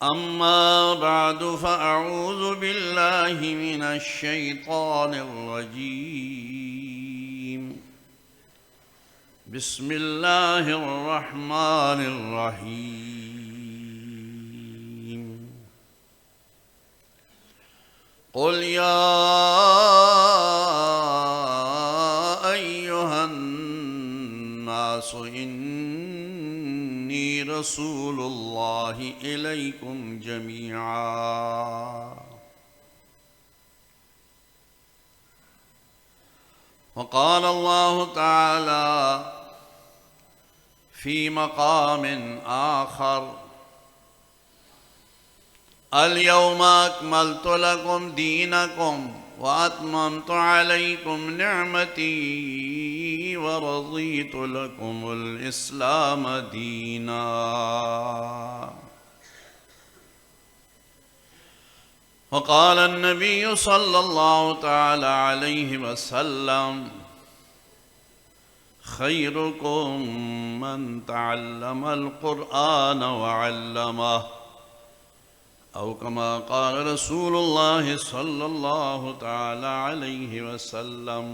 أما بعد فأعوذ بالله من الشيطان الرجيم. بسم الله الرحمن الرحيم. قل يا أيها الناس إني رسول الله إليكم جميعا. وقال الله تعالى في مقام آخر: اليوم أكملت لكم دينكم وأتممت عليكم نعمتي ورضيت لكم الإسلام دينا. وقال النبي صلى الله تعالى عليه وسلم: خيركم من تعلم القرآن وعلمه، أو كما قال رسول الله صلى الله تعالى عليه وسلم.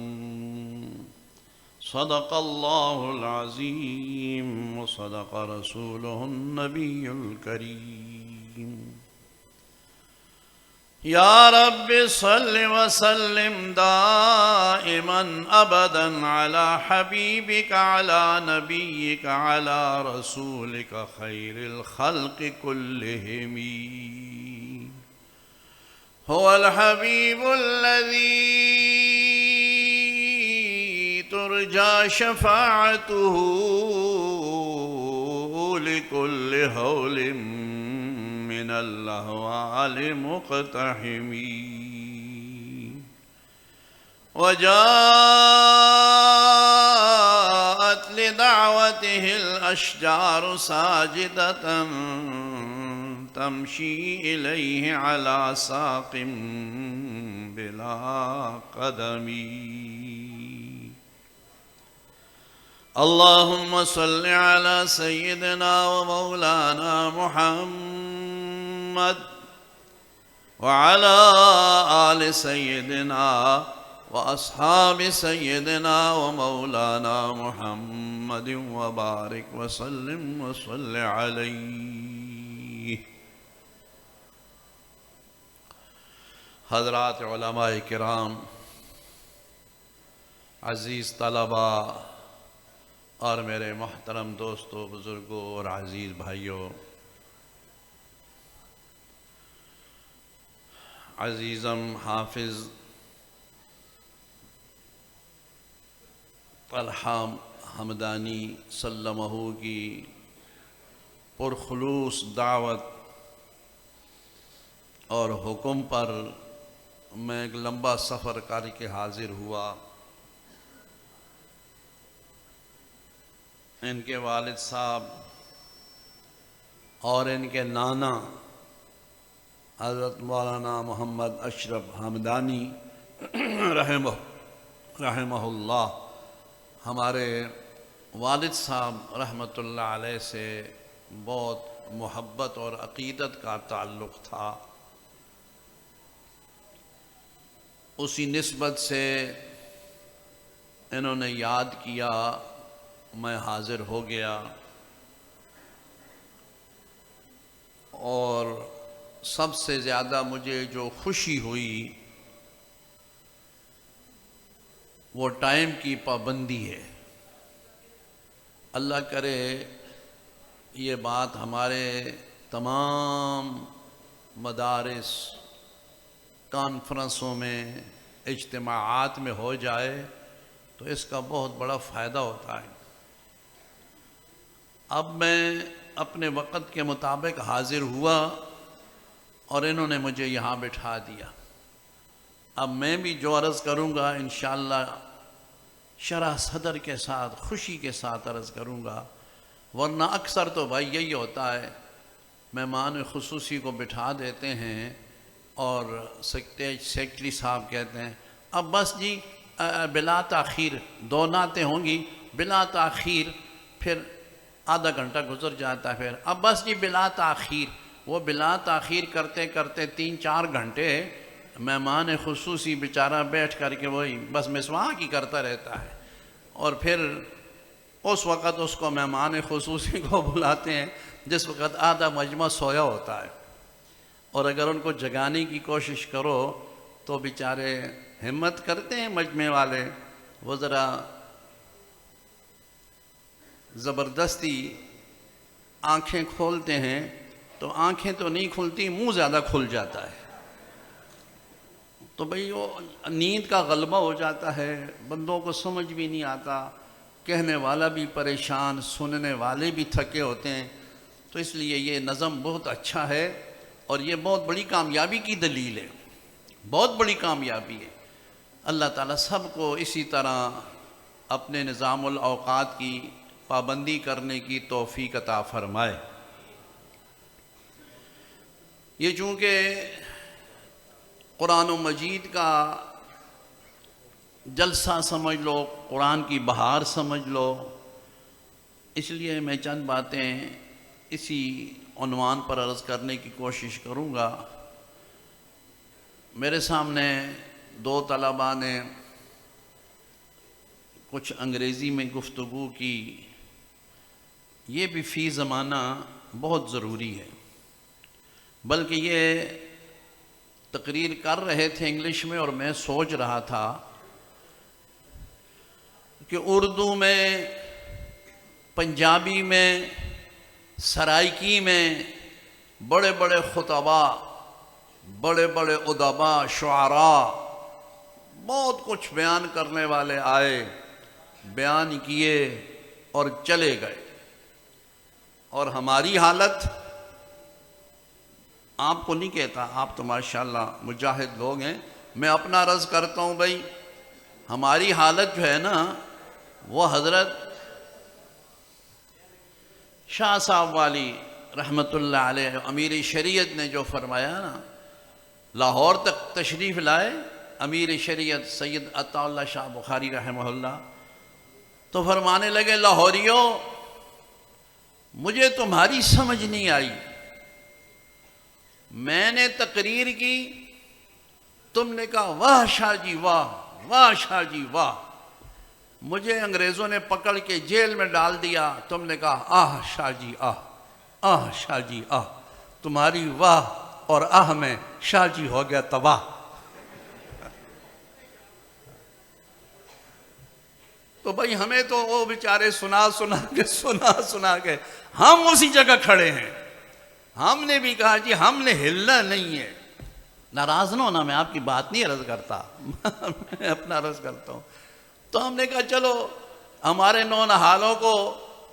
صدق الله العظيم وصدق رسوله النبي الكريم. يا رب صل وسلم دائما أبدا على حبيبك على نبيك على رسولك خير الخلق كلهم. هو الحبيب الذي ترجى شفاعته لكل هول من الأهوال مقتحم. وجاءت لدعوته الأشجار ساجدة تمشي إليه على ساق بلا قدم. اللهم صل على سيدنا ومولانا محمد وعلى آل سيدنا وأصحاب سيدنا ومولانا محمد وبارك وسلم وصل عليه. حضرات علماء کرام، عزیز طلباء اور میرے محترم دوستوں، بزرگوں اور عزیز بھائیوں، عزیزم حافظ طلحہ حمدانی سلمہ کی پرخلوص دعوت اور حکم پر میں ایک لمبا سفر کر کے حاضر ہوا. ان کے والد صاحب اور ان کے نانا حضرت مولانا محمد اشرف حمدانی رحمہ اللہ، ہمارے والد صاحب رحمۃ اللہ علیہ سے بہت محبت اور عقیدت کا تعلق تھا. اسی نسبت سے انہوں نے یاد کیا، میں حاضر ہو گیا. اور سب سے زیادہ مجھے جو خوشی ہوئی وہ ٹائم کی پابندی ہے. اللہ کرے یہ بات ہمارے تمام مدارس، کانفرنسوں میں، اجتماعات میں ہو جائے تو اس کا بہت بڑا فائدہ ہوتا ہے. اب میں اپنے وقت کے مطابق حاضر ہوا اور انہوں نے مجھے یہاں بٹھا دیا. اب میں بھی جو عرض کروں گا انشاءاللہ شرح صدر کے ساتھ، خوشی کے ساتھ عرض کروں گا، ورنہ اکثر تو بھائی یہی ہوتا ہے، مہمان خصوصی کو بٹھا دیتے ہیں اور سیکٹری صاحب کہتے ہیں اب بس جی بلا تاخیر 2 نعتیں ہوں گی، بلا تاخیر، پھر آدھا گھنٹہ گزر جاتا ہے، پھر اب بس جی بلا تاخیر، وہ بلا تاخیر کرتے کرتے 3-4 گھنٹے مہمان خصوصی بیچارہ بیٹھ کر کے وہی بس مسواک ہی کرتا رہتا ہے، اور پھر اس وقت اس کو مہمان خصوصی کو بلاتے ہیں جس وقت آدھا مجمع سویا ہوتا ہے، اور اگر ان کو جگانے کی کوشش کرو تو بیچارے ہمت کرتے ہیں مجمع والے، وہ ذرا زبردستی آنکھیں کھولتے ہیں تو آنکھیں تو نہیں کھلتی، منہ زیادہ کھل جاتا ہے، تو بھئی وہ نیند کا غلبہ ہو جاتا ہے، بندوں کو سمجھ بھی نہیں آتا، کہنے والا بھی پریشان، سننے والے بھی تھکے ہوتے ہیں، تو اس لیے یہ نظم بہت اچھا ہے، اور یہ بہت بڑی کامیابی کی دلیل ہے، بہت بڑی کامیابی ہے۔ اللہ تعالیٰ سب کو اسی طرح اپنے نظام الاوقات کی پابندی کرنے کی توفیق عطا فرمائے۔ یہ چونکہ قرآن و مجید کا جلسہ سمجھ لو، قرآن کی بہار سمجھ لو، اس لیے میں چند باتیں اسی عنوان پر عرض کرنے کی کوشش کروں گا۔ میرے سامنے 2 طلباء نے کچھ انگریزی میں گفتگو کی، یہ بھی فی زمانہ بہت ضروری ہے، بلکہ یہ تقریر کر رہے تھے انگلش میں، اور میں سوچ رہا تھا کہ اردو میں، پنجابی میں، سرائکی میں بڑے بڑے خطباء، بڑے بڑے ادباء، شعراء بہت کچھ بیان کرنے والے آئے، بیان کیے اور چلے گئے، اور ہماری حالت، آپ کو نہیں کہتا، آپ تو ماشاءاللہ مجاہد لوگ ہیں، میں اپنا عرض کرتا ہوں بھائی، ہماری حالت جو ہے نا، وہ حضرت شاہ صاحب والی رحمت اللہ علیہ امیر شریعت نے جو فرمایا نا، لاہور تک تشریف لائے امیر شریعت سید عطا اللہ شاہ بخاری رحمہ اللہ، تو فرمانے لگے، لاہوریوں مجھے تمہاری سمجھ نہیں آئی، میں نے تقریر کی، تم نے کہا واہ شاہ جی واہ، واہ شاہ جی واہ، مجھے انگریزوں نے پکڑ کے جیل میں ڈال دیا، تم نے کہا آہ شاہ جی آہ، آہ شاہ جی آہ، تمہاری واہ اور آہ میں شاہ جی ہو گیا تباہ۔ تو بھائی ہمیں تو وہ بیچارے سنا سنا کے ہم اسی جگہ کھڑے ہیں، ہم نے بھی کہا جی ہم نے ہلنا نہیں ہے، ناراض نہ ہونا، میں آپ کی بات نہیں عرض کرتا، میں اپنا عرض کرتا ہوں، تو ہم نے کہا چلو ہمارے نونہالوں کو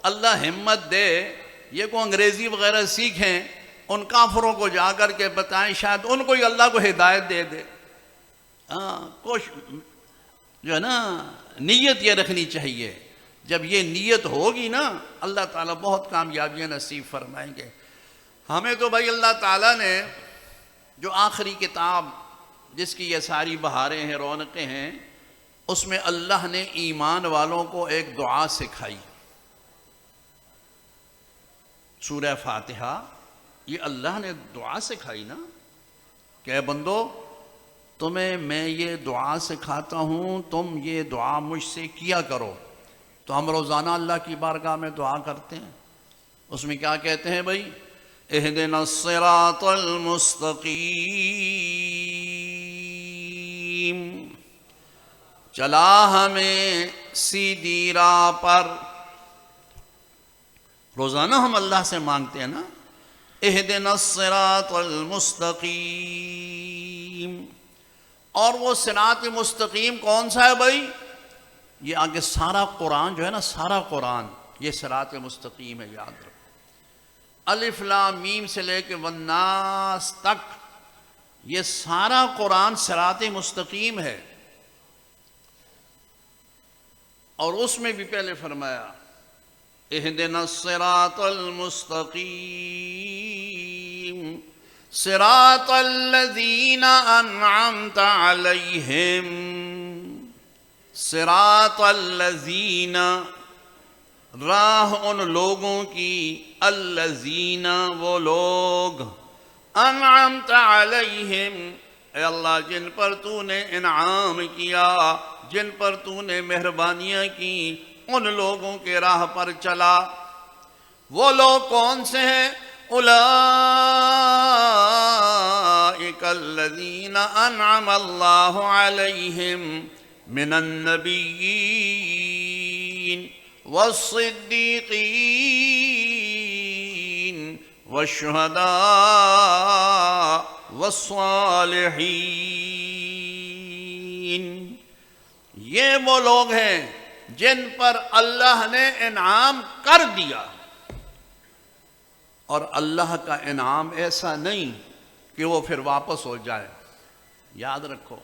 اللہ ہمت دے، یہ کو انگریزی وغیرہ سیکھیں، ان کافروں کو جا کر کے بتائیں، شاید ان کو ہی اللہ کو ہدایت دے دے۔ جو ہے نا، نیت یہ رکھنی چاہیے، جب یہ نیت ہوگی نا، اللہ تعالیٰ بہت کامیابیاں نصیب فرمائیں گے۔ ہمیں تو بھائی اللہ تعالیٰ نے جو آخری کتاب جس کی یہ ساری بہاریں ہیں، رونقیں ہیں، اس میں اللہ نے ایمان والوں کو ایک دعا سکھائی، سورہ فاتحہ، یہ اللہ نے دعا سکھائی نا، کہ اے بندو تمہیں میں یہ دعا سکھاتا ہوں، تم یہ دعا مجھ سے کیا کرو۔ تو ہم روزانہ اللہ کی بارگاہ میں دعا کرتے ہیں، اس میں کیا کہتے ہیں بھائی؟ اہدنا الصراط المستقیم، چلا ہمیں سیدھی راہ پر۔ روزانہ ہم اللہ سے مانگتے ہیں نا، اہدنا الصراط المستقیم، اور وہ صراط مستقیم کون سا ہے بھائی؟ یہ آگے سارا قرآن جو ہے نا، سارا قرآن یہ صراط مستقیم ہے، یاد رکھو، الف لام میم سے لے کے والناس تک یہ سارا قرآن صراط مستقیم ہے۔ اور اس میں بھی پہلے فرمایا اہدنا الصراط المستقیم صراط الذین انعمت علیہم، صراط الذین راہ ان لوگوں کی، الذین وہ لوگ، انعمت علیہم، اے اللہ جن پر تو نے انعام کیا، جن پر تو نے مہربانیاں کی، ان لوگوں کے راہ پر چلا۔ وہ لوگ کون سے ہیں؟ اولئک الذین انعم اللہ علیہم من النبیین والصدیقین والشہداء والصالحین۔ یہ وہ لوگ ہیں جن پر اللہ نے انعام کر دیا، اور اللہ کا انعام ایسا نہیں کہ وہ پھر واپس ہو جائے۔ یاد رکھو،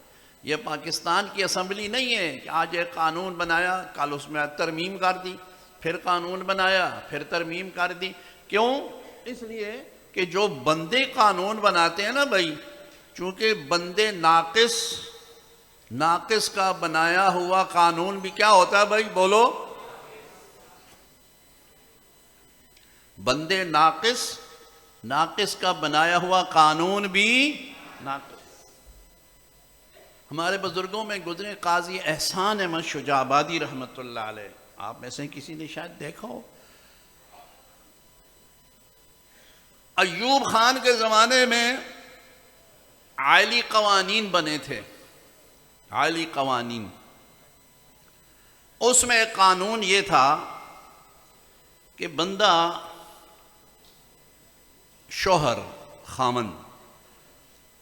یہ پاکستان کی اسمبلی نہیں ہے کہ آج ایک قانون بنایا، کل اس میں ترمیم کر دی، پھر قانون بنایا، پھر ترمیم کر دی۔ کیوں؟ اس لیے کہ جو بندے قانون بناتے ہیں نا بھائی، چونکہ بندے ناقص کا بنایا ہوا قانون بھی کیا ہوتا ہے بھائی؟ بولو، بندے ناقص کا بنایا ہوا قانون بھی ناقص۔ ہمارے بزرگوں میں گزرے قاضی احسان احمد شجاع آبادی رحمۃ اللہ علیہ، آپ میں سے کسی نے شاید دیکھا ہو۔ ایوب خان کے زمانے میں عائلی قوانین بنے تھے، عائلی قوانین۔ اس میں ایک قانون یہ تھا کہ بندہ، شوہر، خامن،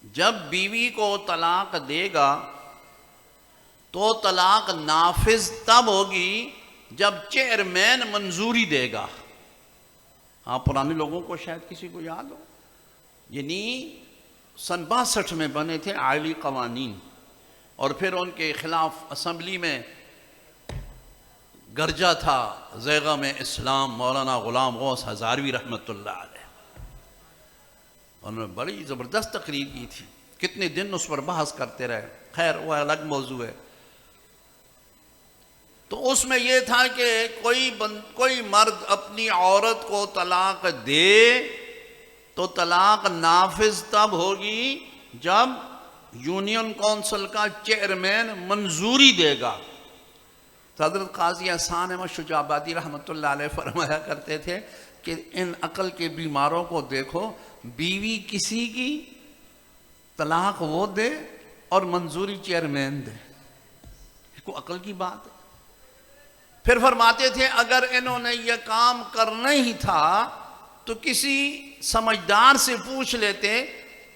جب بیوی کو طلاق دے گا تو طلاق نافذ تب ہوگی جب چیئرمین منظوری دے گا۔ ہاں، پرانے لوگوں کو شاید کسی کو یاد ہو، یعنی سن 62 میں بنے تھے عائلی قوانین، اور پھر ان کے خلاف اسمبلی میں گرجا تھا زیغم اسلام مولانا غلام غوث ہزاروی رحمۃ اللہ علیہ۔ انہوں نے بڑی زبردست تقریر کی تھی، کتنے دن اس پر بحث کرتے رہے، خیر وہ الگ موضوع ہے۔ تو اس میں یہ تھا کہ کوئی مرد اپنی عورت کو طلاق دے تو طلاق نافذ تب ہوگی جب یونین کونسل کا چیئرمین منظوری دے گا۔ حضرت قاضی احسان احمد شجاع آبادی رحمۃ اللہ علیہ فرمایا کرتے تھے کہ ان عقل کے بیماروں کو دیکھو، بیوی کسی کی طلاق وہ دے اور منظوری چیئرمین دے، کوئی عقل کی بات ہے؟ پھر فرماتے تھے اگر انہوں نے یہ کام کرنا ہی تھا تو کسی سمجھدار سے پوچھ لیتے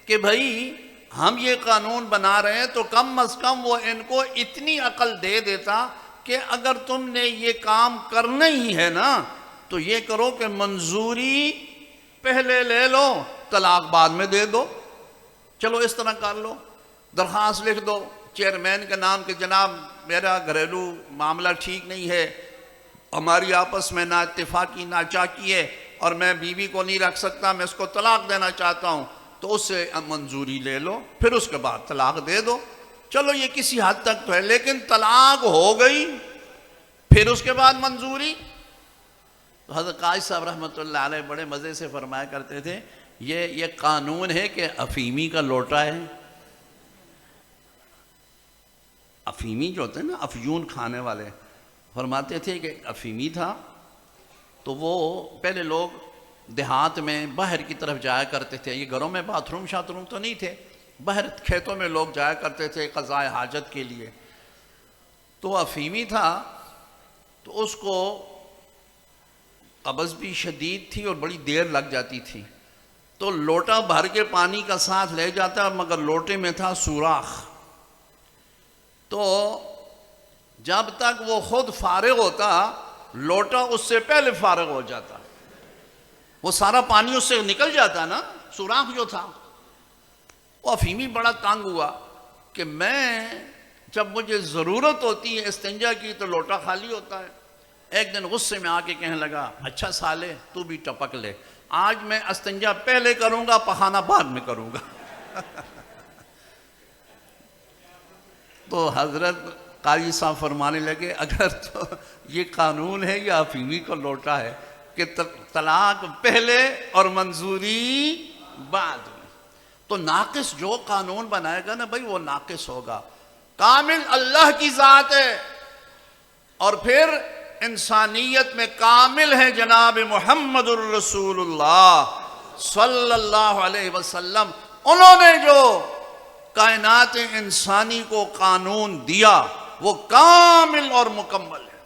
کہ بھائی ہم یہ قانون بنا رہے ہیں، تو کم از کم وہ ان کو اتنی عقل دے دیتا کہ اگر تم نے یہ کام کرنا ہی ہے نا تو یہ کرو کہ منظوری پہلے لے لو، طلاق بعد میں دے دو۔ چلو اس طرح کر لو، درخواست لکھ دو چیئرمین کے نام کہ جناب میرا گھریلو معاملہ ٹھیک نہیں ہے، ہماری آپس میں نا اتفاقی ناچاکی ہے اور میں بیوی کو نہیں رکھ سکتا، میں اس کو طلاق دینا چاہتا ہوں، تو اس سے منظوری لے لو، پھر اس کے بعد طلاق دے دو۔ چلو یہ کسی حد تک تو ہے، لیکن طلاق ہو گئی پھر اس کے بعد منظوری۔ تو حضرت قاضی صاحب رحمۃ اللہ علیہ بڑے مزے سے فرمایا کرتے تھے یہ قانون ہے کہ افیمی کا لوٹا ہے۔ افیمی جو ہوتے ہیں نا، افیون کھانے والے، فرماتے تھے کہ افیمی تھا تو وہ پہلے لوگ دیہات میں باہر کی طرف جایا کرتے تھے، یہ گھروں میں باتھ روم شاتھ روم تو نہیں تھے، باہر کھیتوں میں لوگ جایا کرتے تھے قضاء حاجت کے لیے۔ تو افیمی تھا تو اس کو قبض بھی شدید تھی اور بڑی دیر لگ جاتی تھی، تو لوٹا بھر کے پانی کا ساتھ لے جاتا، مگر لوٹے میں تھا سوراخ، تو جب تک وہ خود فارغ ہوتا لوٹا اس سے پہلے فارغ ہو جاتا، وہ سارا پانی اس سے نکل جاتا نا، سوراخ جو تھا۔ وہ افیمی بڑا تنگ ہوا کہ میں جب مجھے ضرورت ہوتی ہے استنجا کی تو لوٹا خالی ہوتا ہے۔ ایک دن غصے میں آ کے کہنے لگا اچھا سالے تو بھی ٹپک لے، آج میں استنجا پہلے کروں گا، پخانہ بعد میں کروں گا۔ تو حضرت قاضی صاحب فرمانے لگے اگر تو یہ قانون ہے یا افیمی کو لوٹا ہے کہ طلاق پہلے اور منظوری بعد میں۔ تو ناقص جو قانون بنائے گا نا بھائی وہ ناقص ہوگا. کامل اللہ کی ذات ہے، اور پھر انسانیت میں کامل ہے جناب محمد الرسول اللہ صلی اللہ علیہ وسلم. انہوں نے جو کائنات انسانی کو قانون دیا وہ کامل اور مکمل ہے.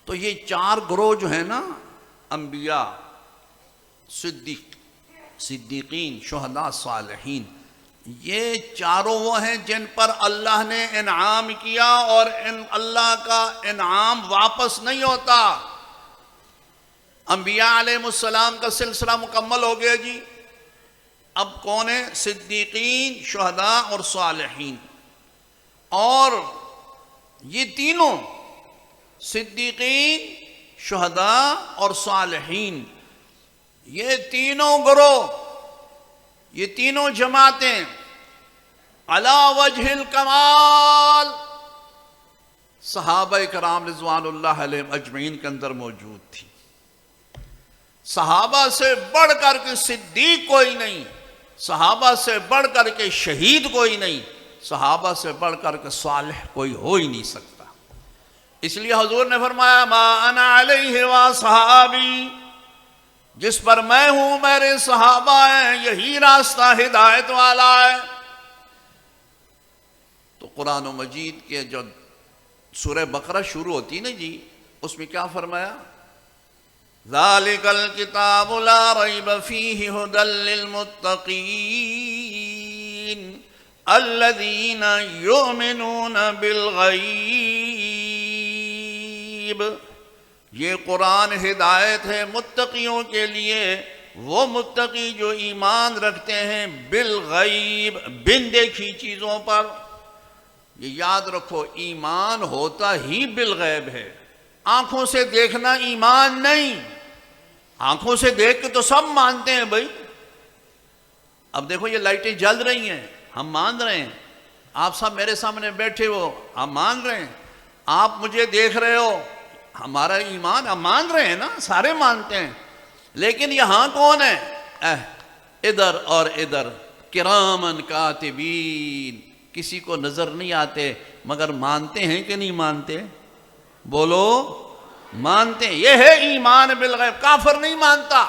تو یہ چار گروہ جو ہیں نا، انبیاء، صدیقین، شہداء، صالحین، یہ چاروں وہ ہیں جن پر اللہ نے انعام کیا، اور اللہ کا انعام واپس نہیں ہوتا. انبیاء علیہ السلام کا سلسلہ مکمل ہو گیا جی. اب کون ہیں؟ صدیقین، شہداء اور صالحین. اور یہ تینوں صدیقین، شہداء اور صالحین، یہ تینوں گروہ، یہ تینوں جماعتیں علی وجہ الکمال صحابہ کرام رضوان اللہ علیہم اجمعین کے اندر موجود تھی. صحابہ سے بڑھ کر کے صدیق کوئی نہیں، صحابہ سے بڑھ کر کے شہید کوئی نہیں، صحابہ سے بڑھ کر کے صالح کوئی ہو ہی نہیں سکتا. اس لیے حضور نے فرمایا ما انا علیہ واصحابی، جس پر میں ہوں میرے صحابہ ہیں، یہی راستہ ہدایت والا ہے. تو قرآن و مجید کے جو سورہ بقرہ شروع ہوتی نا جی، اس میں کیا فرمایا؟ ذَلِكَ الْكِتَابُ لَا رَيْبَ فِيهِ هُدًى لِّلْمُتَّقِينَ الَّذِينَ يُؤْمِنُونَ بِالْغَيْبِ. یہ قرآن ہدایت ہے متقیوں کے لیے، وہ متقی جو ایمان رکھتے ہیں بالغیب، بن دیکھی چیزوں پر. یہ یاد رکھو، ایمان ہوتا ہی بالغیب ہے. آنکھوں سے دیکھنا ایمان نہیں. آنکھوں سے دیکھ کے تو سب مانتے ہیں بھائی. اب دیکھو یہ لائٹیں جل رہی ہیں، ہم مان رہے ہیں. آپ سب میرے سامنے بیٹھے ہو، ہم مان رہے ہیں. آپ مجھے دیکھ رہے ہو، ہمارا ایمان، ہم مان رہے ہیں نا، سارے مانتے ہیں. لیکن یہاں کون ہے؟ ادھر اور ادھر کرامن کاتبین، کسی کو نظر نہیں آتے مگر مانتے ہیں کہ نہیں مانتے؟ بولو، مانتے ہیں. یہ ہے ایمان بالغیب. کافر نہیں مانتا.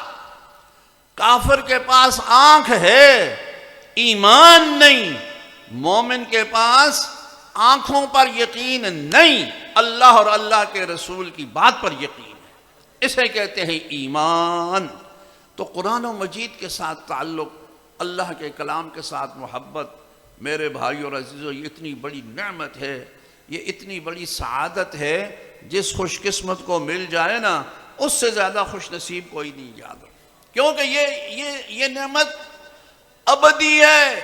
کافر کے پاس آنکھ ہے، ایمان نہیں. مومن کے پاس آنکھوں پر یقین نہیں، اللہ اور اللہ کے رسول کی بات پر یقین ہے. اسے کہتے ہیں ایمان. تو قرآن و مجید کے ساتھ تعلق، اللہ کے کلام کے ساتھ محبت، میرے بھائیو اور عزیزو، یہ اتنی بڑی نعمت ہے، یہ اتنی بڑی سعادت ہے. جس خوش قسمت کو مل جائے نا، اس سے زیادہ خوش نصیب کوئی نہیں. یاد رکھ، کیونکہ یہ نعمت ابدی ہے.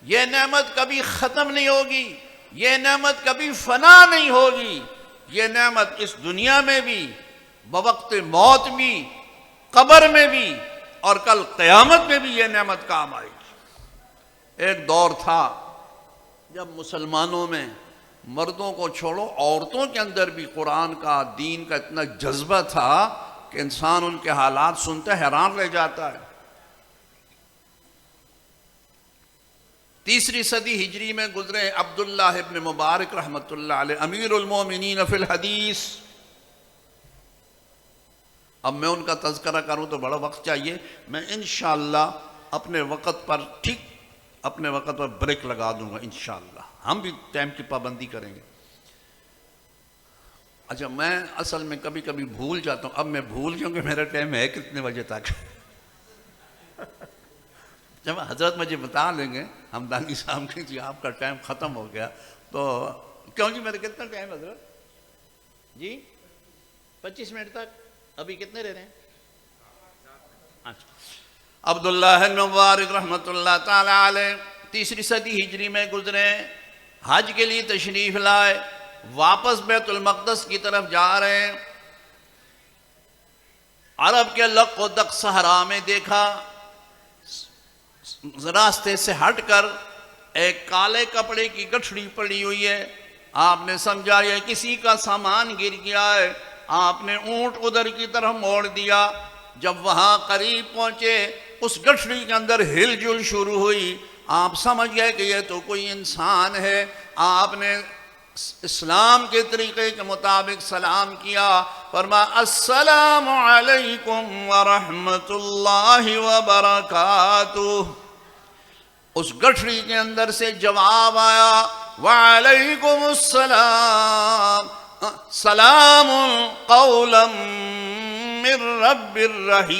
یہ نعمت کبھی ختم نہیں ہوگی، یہ نعمت کبھی فنا نہیں ہوگی. یہ نعمت اس دنیا میں بھی، بوقت موت بھی، قبر میں بھی، اور کل قیامت میں بھی یہ نعمت کام آئے گی. ایک دور تھا جب مسلمانوں میں مردوں کو چھوڑو عورتوں کے اندر بھی قرآن کا، دین کا اتنا جذبہ تھا کہ انسان ان کے حالات سنتے حیران رہ جاتا ہے. 3 صدی ہجری میں گزرے عبداللہ ابن مبارک رحمۃ اللہ علیہ، امیر المومنین فی الحدیث. اب میں ان کا تذکرہ کروں تو بڑا وقت چاہیے. میں انشاءاللہ اپنے وقت پر بریک لگا دوں گا انشاءاللہ. ہم بھی ٹائم کی پابندی کریں گے. اچھا، میں اصل میں کبھی کبھی بھول جاتا ہوں. اب میں بھول گیا کہ میرا ٹائم ہے کتنے بجے تک. جب حضرت مجھے بتا لیں گے ہمدانی صاحب کہ جی آپ کا ٹائم ختم ہو گیا، تو کیوں جی میرا کتنا ٹائم حضرت؟ جی 25 منٹ تک. ابھی کتنے رہ رہے ہیں؟ اچھا. عبداللہ بن مبارک رحمۃ اللہ تعالی علیہ 3 صدی ہجری میں گزرے، حج کے لیے تشریف لائے، واپس بیت المقدس کی طرف جا رہے ہیں. عرب کے لق و دق صحرا میں دیکھا، راستے سے ہٹ کر ایک کالے کپڑے کی گٹھڑی پڑی ہوئی ہے. آپ نے سمجھا یہ کسی کا سامان گر گیا ہے. آپ نے اونٹ ادھر کی طرف موڑ دیا. جب وہاں قریب پہنچے اس گٹھڑی کے اندر ہل جل شروع ہوئی. آپ سمجھ گئے کہ یہ تو کوئی انسان ہے. آپ نے اسلام کے طریقے کے مطابق سلام کیا. فرمایا السلام علیکم ورحمۃ اللہ وبرکاتہ. اس گٹھڑی کے اندر سے جواب آیا وعلیکم السلام سلام قولا من رب الرحیم.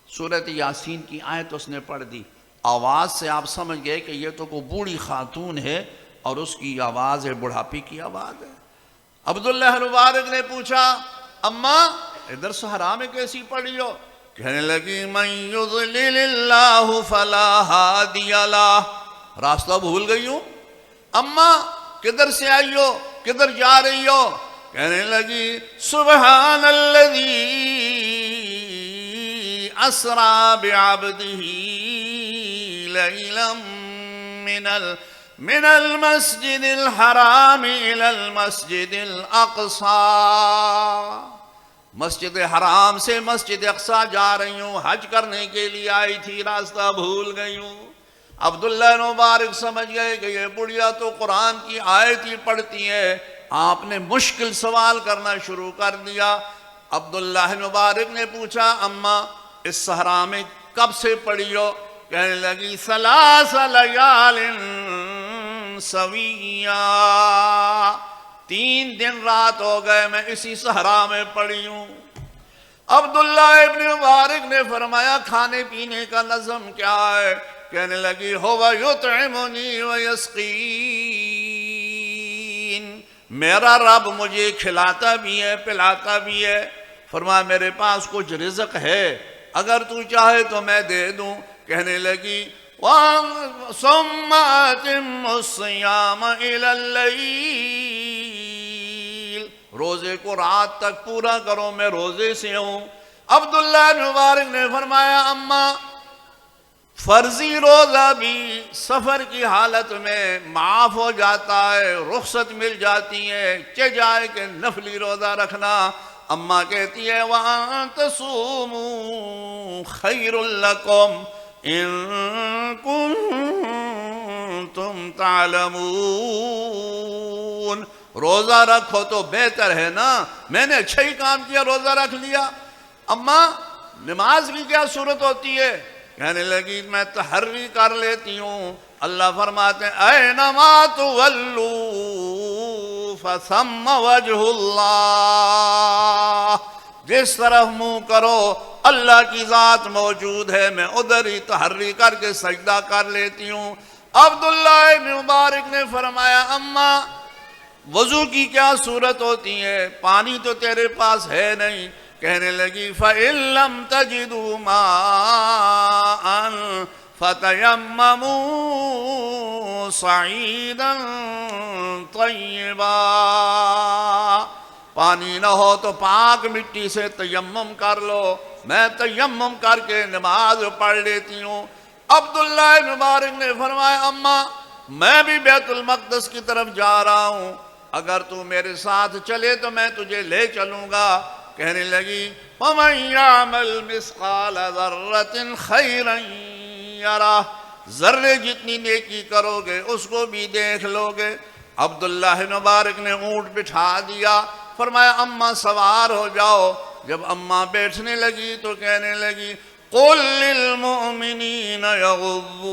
سورۃ یاسین کی آیت اس نے پڑھ دی. آواز سے آپ سمجھ گئے کہ یہ تو کوئی بوڑھی خاتون ہے اور اس کی آواز ہے بڑھاپی کی آواز ہے. عبداللہ مبارک نے پوچھا اماں ادھر صحرا میں کیسی پڑھی ہو؟ کہنے لگی من یضلل اللہ فلا ہادی لہ. راستہ بھول گئی ہوں. اماں کدھر سے آئی ہو؟ کدھر جا رہی ہو؟ کہنے لگی سبحان الذی اسرا بعبدہ لیلا من المسجد الحرام الى المسجد الاقصی. مسجد حرام سے مسجد اقصی جا رہی ہوں. حج کرنے کے لیے آئی تھی, راستہ بھول گئی ہوں. عبداللہ مبارک سمجھ گئے کہ یہ بڑھیا تو قرآن کی آیت ہی پڑھتی ہے. آپ نے مشکل سوال کرنا شروع کر دیا. عبداللہ مبارک نے پوچھا اماں اس صحرا میں کب سے پڑھی ہو؟ کہنے لگی ثلاث لیال سویہ. 3 دن رات ہو گئے میں اسی صحرا میں پڑھی ہوں. عبداللہ ابن مبارک نے فرمایا کھانے پینے کا نظم کیا ہے؟ کہنے لگی ہوا یطعمنی ویسقین. میرا رب مجھے کھلاتا بھی ہے پلاتا بھی ہے. فرمایا میرے پاس کچھ رزق ہے, اگر تو چاہے تو میں دے دوں. کہنے لگی ثم اتم الصیام الی اللیل. روزے کو رات تک پورا کرو, میں روزے سے ہوں. عبداللہ مبارک نے فرمایا اماں فرضی روزہ بھی سفر کی حالت میں معاف ہو جاتا ہے, رخصت مل جاتی ہے, جائے کہ نفلی روزہ رکھنا. اماں کہتی ہے وَأَن تَصُومُوا خَيْرٌ لَكُمْ إِن كُنتُمْ تَعْلَمُونَ. روزہ رکھو تو بہتر ہے نا, میں نے اچھا ہی کام کیا, روزہ رکھ لیا. اماں نماز کی کیا صورت ہوتی ہے؟ کہنے لگی میں تحری کر لیتی ہوں. اللہ فرماتے ہیں اینما تولوا فثم وجہ اللہ. جس طرف منہ کرو اللہ کی ذات موجود ہے, میں ادھر ہی تحری کر کے سجدہ کر لیتی ہوں. عبداللہ ابن مبارک نے فرمایا اماں وضو کی کیا صورت ہوتی ہے؟ پانی تو تیرے پاس ہے نہیں. کہنے لگی فَإِن لَّمْ تَجِدُوا مَاءً فَتَيَمَّمُوا صَعِيدًا طَيِّبًا. پانی نہ ہو تو پاک مٹی سے تیمم کر لو, میں تیمم کر کے نماز پڑھ لیتی ہوں. عبداللہ مبارک نے فرمایا اماں میں بھی بیت المقدس کی طرف جا رہا ہوں, اگر تو میرے ساتھ چلے تو میں تجھے لے چلوں گا. کہنے لگی وَمَن يَعْمَلْ مِثْقَالَ ذَرَّةٍ خَيْرًا يَرَهُ. ذرے جتنی نیکی کرو گے اس کو بھی دیکھ لو گے. عبداللہ مبارک نے اونٹ بٹھا دیا. فرمایا اماں سوار ہو جاؤ. جب اماں بیٹھنے لگی تو کہنے لگی قُلْ لِلْمُؤْمِنِينَ يَغُضُّوا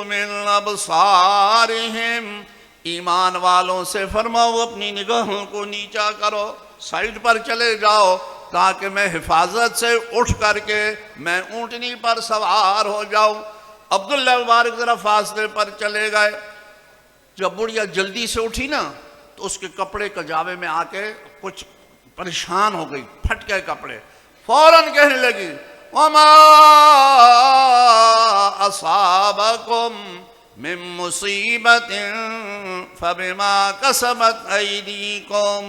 مِنْ أَبْصَارِهِمْ. ایمان والوں سے فرماؤ اپنی نگاہوں کو نیچا کرو, سائیڈ پر چلے جاؤ تاکہ میں حفاظت سے اٹھ کر کے میں اونٹنی پر سوار ہو جاؤں. عبداللہ مبارک ذرا فاصلے پر چلے گئے. جب بڑھیا جلدی سے اٹھی نا تو اس کے کپڑے کجاوے میں آ کے کچھ پریشان ہو گئی, پھٹ گئے کپڑے. فوراً کہنے لگی وَمَا أَصَابَكُم من مصیبت فبما کسبت ایدیکم.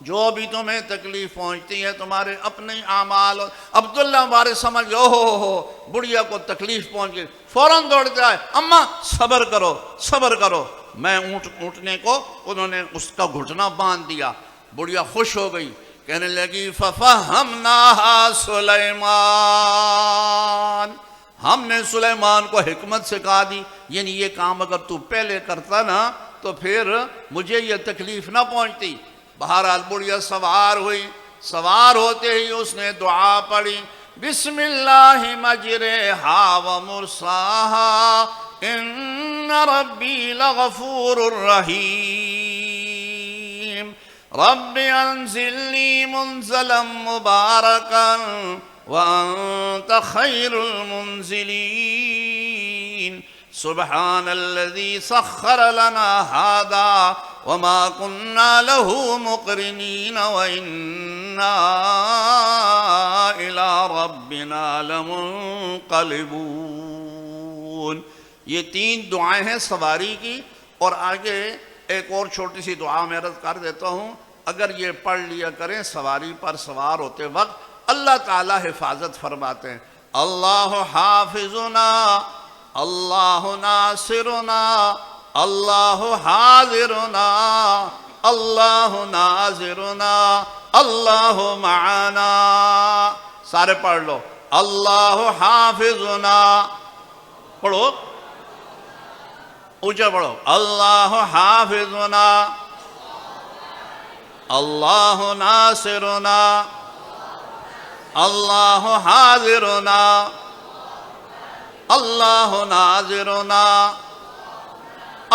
جو بھی تمہیں تکلیف پہنچتی ہے تمہارے اپنے اعمال. عبداللہ مبارک سمجھ گئے ہو بڑھیا کو تکلیف پہنچ گئی. فوراً دوڑتے آئے اماں صبر کرو صبر کرو. میں اونٹنے کو انہوں نے اس کا گھٹنا باندھ دیا. بڑھیا خوش ہو گئی، کہنے لگی فَفَهَّمْنَاهَا سُلَيْمَانَ، ہم نے سلیمان کو حکمت سکھا دی، یعنی یہ کام اگر تو پہلے کرتا نا تو پھر مجھے یہ تکلیف نہ پہنچتی۔ بہرحال بڑھیا سوار ہوئی، سوار ہوتے ہی اس نے دعا پڑھی، بسم اللہ مجرہا ومرساہا ان ربی لغفور رحیم، رب انزلنی منزلا مبارکا وانت خیر المنزلین، سبحان الذي سخر لنا هذا وما كنا له مقرنين وإنا إلى ربنا لمنقلبون۔ یہ 3 دعائیں ہیں سواری کی، اور آگے ایک اور چھوٹی سی دعا میں عرض کر دیتا ہوں، اگر یہ پڑھ لیا کریں سواری پر سوار ہوتے وقت اللہ تعالیٰ حفاظت فرماتے ہیں۔ اللہ حافظنا، اللہ ناصرنا، اللہ حاضرنا، اللہ ناظرنا، اللہ معنا۔ سارے پڑھ لو، اللہ حافظنا، پڑھو اونچا پڑھو، اللہ حافظنا، اللہ ناصرنا، اللہ حاضرنا، اللہ ناظرنا،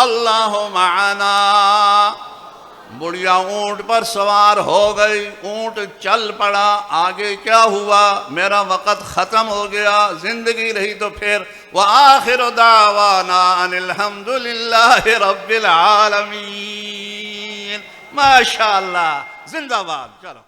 اللہ معنا۔ بڑھیا اونٹ پر سوار ہو گئی، اونٹ چل پڑا، آگے کیا ہوا؟ میرا وقت ختم ہو گیا، زندگی رہی تو پھر وآخر دعوانا ان الحمد للہ رب العالمین۔ ماشاءاللہ، زندہ باد، چلو۔